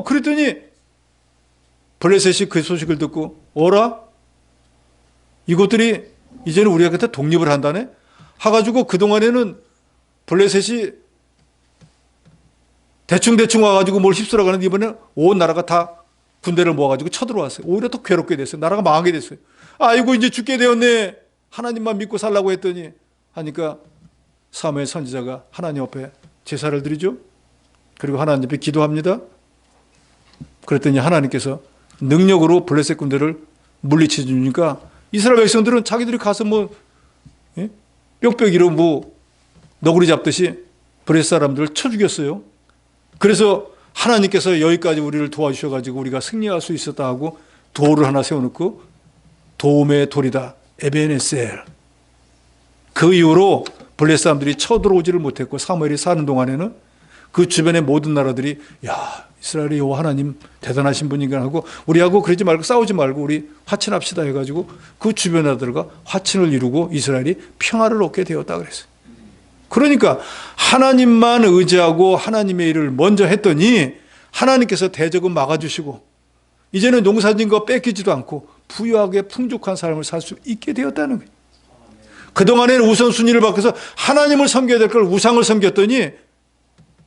그랬더니 블레셋이 그 소식을 듣고 어라? 이것들이 이제는 우리가 곁에 독립을 한다네? 해가지고 그동안에는 블레셋이 대충 와가지고 뭘 휩쓸어 가는데 이번에 온 나라가 다 군대를 모아가지고 쳐들어왔어요. 오히려 더 괴롭게 됐어요. 나라가 망하게 됐어요. 아이고 이제 죽게 되었네. 하나님만 믿고 살라고 했더니 하니까 사무엘 선지자가 하나님 앞에 제사를 드리죠. 그리고 하나님 앞에 기도합니다. 그랬더니 하나님께서 능력으로 블레셋 군대를 물리쳐 주니까 이스라엘 백성들은 자기들이 가서 뾱뾱이로 너구리 잡듯이 블레셋 사람들을 쳐 죽였어요. 그래서 하나님께서 여기까지 우리를 도와주셔가지고 우리가 승리할 수 있었다 하고 돌을 하나 세워놓고 도움의 돌이다. 에베네셀. 그 이후로 블레셋 사람들이 쳐들어오지를 못했고 사무엘이 사는 동안에는 그 주변의 모든 나라들이 야, 이스라엘의 여호와 하나님 대단하신 분인가 하고 우리하고 그러지 말고 싸우지 말고 우리 화친합시다 해가지고 그 주변 나라들과 화친을 이루고 이스라엘이 평화를 얻게 되었다 그랬어요. 그러니까 하나님만 의지하고 하나님의 일을 먼저 했더니 하나님께서 대적은 막아주시고 이제는 농사진 거 뺏기지도 않고 부유하게 풍족한 삶을 살 수 있게 되었다는 거예요. 그동안에는 우선순위를 바꿔서 하나님을 섬겨야 될 걸 우상을 섬겼더니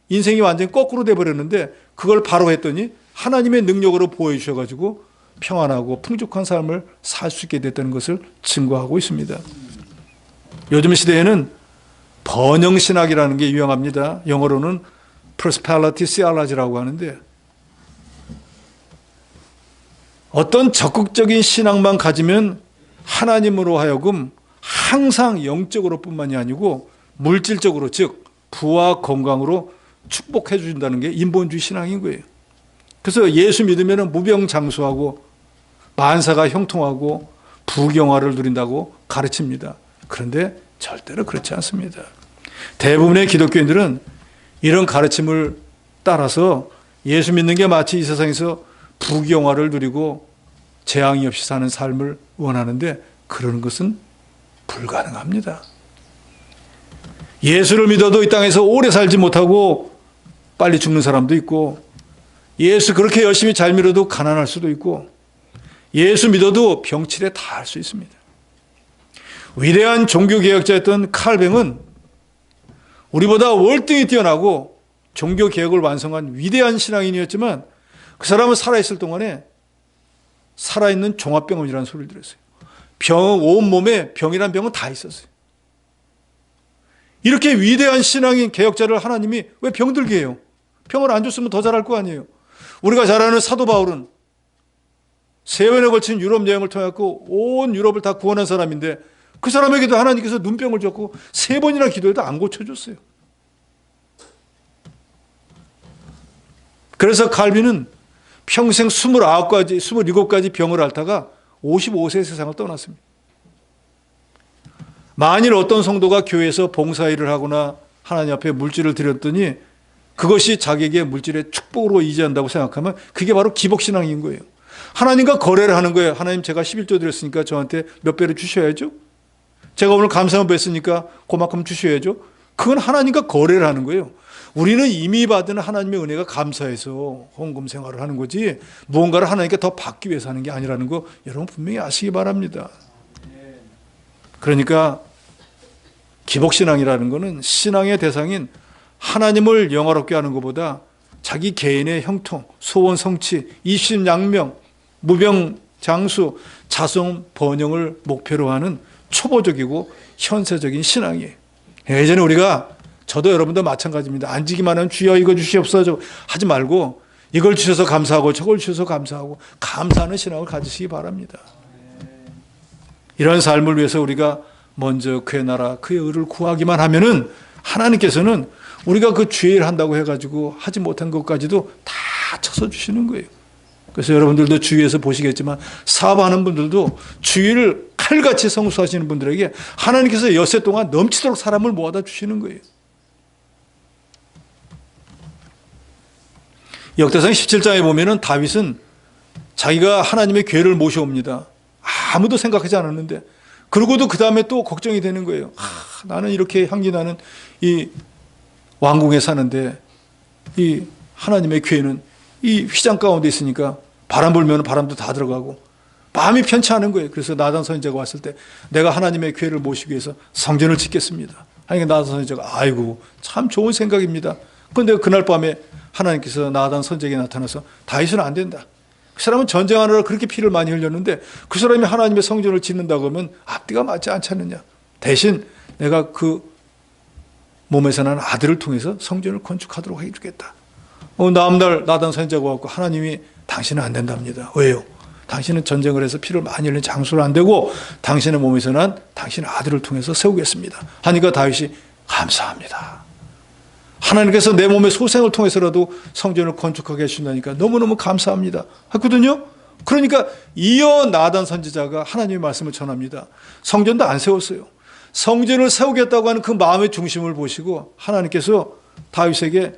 인생이 완전히 거꾸로 돼버렸는데 그걸 바로 했더니 하나님의 능력으로 보여주셔가지고 평안하고 풍족한 삶을 살 수 있게 됐다는 것을 증거하고 있습니다. 요즘 시대에는 번영신학이라는 게 유행합니다. 영어로는 prosperity theology라고 하는데 어떤 적극적인 신앙만 가지면 하나님으로 하여금 항상 영적으로 뿐만이 아니고 물질적으로 즉 부와 건강으로 축복해 주신다는 게 인본주의 신앙인 거예요. 그래서 예수 믿으면 무병장수하고 만사가 형통하고 부경화를 누린다고 가르칩니다. 그런데 절대로 그렇지 않습니다. 대부분의 기독교인들은 이런 가르침을 따라서 예수 믿는 게 마치 이 세상에서 부경화를 누리고 재앙이 없이 사는 삶을 원하는데 그러는 것은 불가능합니다. 예수를 믿어도 이 땅에서 오래 살지 못하고 빨리 죽는 사람도 있고 예수 그렇게 열심히 잘 믿어도 가난할 수도 있고 예수 믿어도 병치레 다 할 수 있습니다. 위대한 종교개혁자였던 칼뱅은 우리보다 월등히 뛰어나고 종교개혁을 완성한 위대한 신앙인이었지만 그 사람은 살아있을 동안에 살아있는 종합병원이라는 소리를 들었어요. 온몸에 병이란 병은 다 있었어요. 이렇게 위대한 신앙인 개혁자를 하나님이 왜 병들게 해요? 병을 안 줬으면 더 잘할 거 아니에요. 우리가 잘 아는 사도 바울은 3번에 걸친 유럽 여행을 통해 온 유럽을 다 구원한 사람인데 그 사람에게도 하나님께서 눈병을 줬고 3번이나 기도해도 안 고쳐줬어요. 그래서 칼빈은 평생 27가지 병을 앓다가 55세에 세상을 떠났습니다. 만일 어떤 성도가 교회에서 봉사일을 하거나 하나님 앞에 물질을 드렸더니 그것이 자기에게 물질의 축복으로 이지한다고 생각하면 그게 바로 기복신앙인 거예요. 하나님과 거래를 하는 거예요. 하나님 제가 11조 드렸으니까 저한테 몇 배를 주셔야죠. 제가 오늘 감사한 배 했으니까 그만큼 주셔야죠. 그건 하나님과 거래를 하는 거예요. 우리는 이미 받은 하나님의 은혜가 감사해서 헌금 생활을 하는 거지 무언가를 하나님께 더 받기 위해서 하는 게 아니라는 거 여러분 분명히 아시기 바랍니다. 그러니까 기복신앙이라는 것은 신앙의 대상인 하나님을 영화롭게 하는 것보다 자기 개인의 형통, 소원 성취, 입신양명, 무병장수, 자손 번영을 목표로 하는 초보적이고 현세적인 신앙이에요. 예전에 우리가 저도 여러분도 마찬가지입니다. 앉기만 하면 주여 이거 주시옵소서 하지 말고 이걸 주셔서 감사하고 저걸 주셔서 감사하고 감사하는 신앙을 가지시기 바랍니다. 이런 삶을 위해서 우리가 먼저 그의 나라 그의 의를 구하기만 하면은 하나님께서는 우리가 그 주일 한다고 해가지고 하지 못한 것까지도 다 쳐서 주시는 거예요. 그래서 여러분들도 주위에서 보시겠지만 사업하는 분들도 주일을 칼같이 성수하시는 분들에게 하나님께서 엿새 동안 넘치도록 사람을 모아다 주시는 거예요. 역대상 17장에 보면은 다윗은 자기가 하나님의 괴를 모셔옵니다. 아무도 생각하지 않았는데 그러고도 그 다음에 또 걱정이 되는 거예요. 나는 이렇게 향기 나는 이 왕궁에 사는데 이 하나님의 괴는 이 휘장 가운데 있으니까 바람 불면 바람도 다 들어가고 마음이 편치 않은 거예요. 그래서 나단 선지자가 왔을 때 내가 하나님의 괴를 모시기 위해서 성전을 짓겠습니다. 하니까 나단 선지자가 아이고 참 좋은 생각입니다. 그런데 그날 밤에 하나님께서 나단 선지자에게 나타나서 다윗은 안 된다. 그 사람은 전쟁하느라 그렇게 피를 많이 흘렸는데 그 사람이 하나님의 성전을 짓는다고 하면 앞뒤가 맞지 않지 않느냐. 대신 내가 그 몸에서 난 아들을 통해서 성전을 건축하도록 해주겠다. 다음날 나단 선지자가 왔고 하나님이 당신은 안 된답니다. 왜요? 당신은 전쟁을 해서 피를 많이 흘린 장수는 안 되고 당신의 몸에서 난 당신의 아들을 통해서 세우겠습니다. 하니까 다윗이 감사합니다. 하나님께서 내 몸의 소생을 통해서라도 성전을 건축하게 해주신다니까 너무너무 감사합니다. 했거든요. 그러니까 이어 나단 선지자가 하나님의 말씀을 전합니다. 성전도 안 세웠어요. 성전을 세우겠다고 하는 그 마음의 중심을 보시고 하나님께서 다윗에게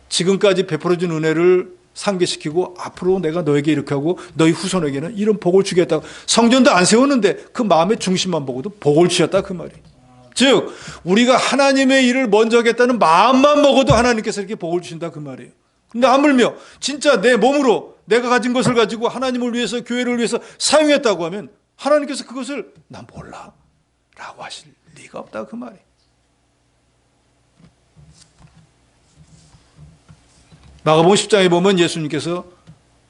지금까지 베풀어준 은혜를 상계시키고 앞으로 내가 너에게 이렇게 하고 너희 후손에게는 이런 복을 주겠다. 성전도 안 세웠는데 그 마음의 중심만 보고도 복을 주셨다 그 말이에요. 즉 우리가 하나님의 일을 먼저 하겠다는 마음만 먹어도 하나님께서 이렇게 복을 주신다 그 말이에요. 근데 하물며 진짜 내 몸으로 내가 가진 것을 가지고 하나님을 위해서 교회를 위해서 사용했다고 하면 하나님께서 그것을 난 몰라 라고 하실 리가 없다 그 말이에요. 마가복음 10장에 보면 예수님께서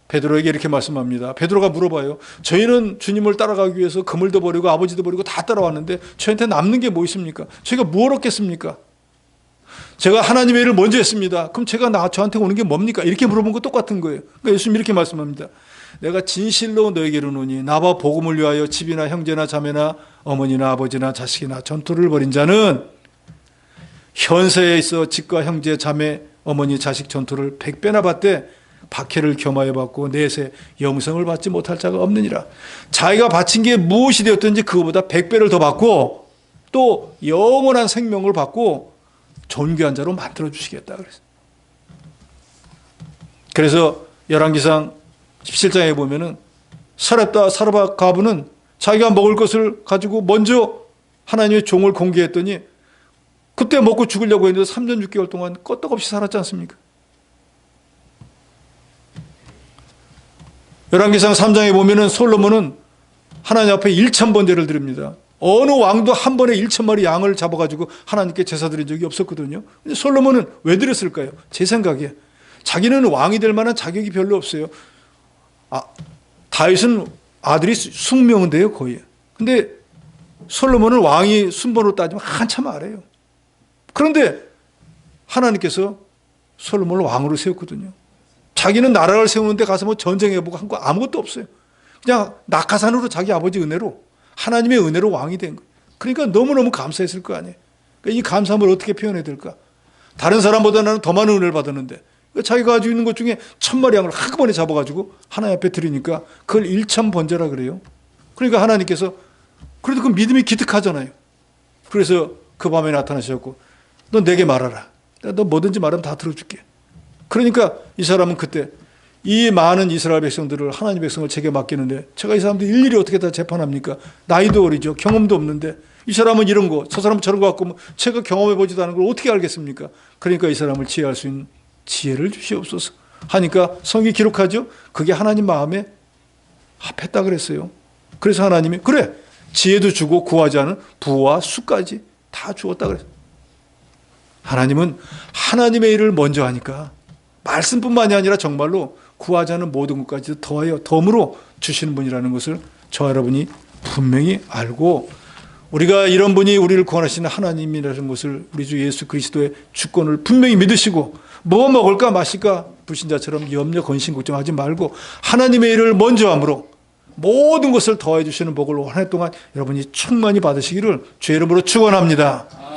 베드로에게 이렇게 말씀합니다. 베드로가 물어봐요. 저희는 주님을 따라가기 위해서 그물도 버리고 아버지도 버리고 다 따라왔는데 저희한테 남는 게 뭐 있습니까? 저희가 뭘 얻겠습니까? 제가 하나님의 일을 먼저 했습니다. 그럼 저한테 오는 게 뭡니까? 이렇게 물어본 거 똑같은 거예요. 그러니까 예수님 이렇게 말씀합니다. 내가 진실로 너에게 이르노니 나와 복음을 위하여 집이나 형제나 자매나 어머니나 아버지나 자식이나 전투를 벌인 자는 현세에 있어 집과 형제 자매 어머니 자식 전투를 100배나 받되 박해를 겸하여 받고 내세 영생을 받지 못할 자가 없느니라. 자기가 바친 게 무엇이 되었든지 그거보다 100배를 더 받고 또 영원한 생명을 받고 존귀한 자로 만들어 주시겠다 그랬어요. 그래서 열왕기상 17장에 보면은 사렙다 사르밧 가부는 자기가 먹을 것을 가지고 먼저 하나님의 종을 공개했더니 그때 먹고 죽으려고 했는데 3년 6개월 동안 끄떡없이 살았지 않습니까? 열왕기상 3장에 보면은 솔로몬은 하나님 앞에 1000번제를 드립니다. 어느 왕도 한 번에 1000마리 양을 잡아가지고 하나님께 제사 드린 적이 없었거든요. 근데 솔로몬은 왜 드렸을까요? 제 생각에 자기는 왕이 될 만한 자격이 별로 없어요. 다윗은 아들이 숙명인데요 거의. 근데 솔로몬은 왕이 순번으로 따지면 한참 아래요. 그런데 하나님께서 솔로몬을 왕으로 세웠거든요. 자기는 나라를 세우는데 가서 뭐 전쟁해보고 한 거 아무것도 없어요. 그냥 낙하산으로 자기 아버지 은혜로 하나님의 은혜로 왕이 된 거예요. 그러니까 너무너무 감사했을 거 아니에요. 그러니까 이 감사함을 어떻게 표현해야 될까? 다른 사람보다 나는 더 많은 은혜를 받았는데 자기가 가지고 있는 것 중에 1000마리 양을 한꺼번에 잡아가지고 하나님 앞에 드리니까 그걸 1000번제라 그래요. 그러니까 하나님께서 그래도 그 믿음이 기특하잖아요. 그래서 그 밤에 나타나셨고 너 내게 말하라. 너 뭐든지 말하면 다 들어줄게. 그러니까 이 사람은 그때 이 많은 이스라엘 백성들을 하나님 백성을 제게 맡기는데 제가 이 사람들 일일이 어떻게 다 재판합니까? 나이도 어리죠. 경험도 없는데 이 사람은 이런 거 저 사람은 저런 거 갖고 제가 경험해보지도 않은 걸 어떻게 알겠습니까? 그러니까 이 사람을 지혜할 수 있는 지혜를 주시옵소서 하니까 성경이 기록하죠. 그게 하나님 마음에 합했다 그랬어요. 그래서 하나님이 그래 지혜도 주고 구하지 않은 부와 수까지 다 주었다 그랬어요. 하나님은 하나님의 일을 먼저 하니까 말씀뿐만이 아니라 정말로 구하지 않은 모든 것까지 더하여 덤으로 주시는 분이라는 것을 저 여러분이 분명히 알고 우리가 이런 분이 우리를 구원하시는 하나님이라는 것을 우리 주 예수 그리스도의 주권을 분명히 믿으시고 뭐 먹을까 마실까 불신자처럼 염려 근심 걱정하지 말고 하나님의 일을 먼저 함으로 모든 것을 더해 주시는 복을 한 해 동안 여러분이 충만히 받으시기를 주의 이름으로 축원합니다.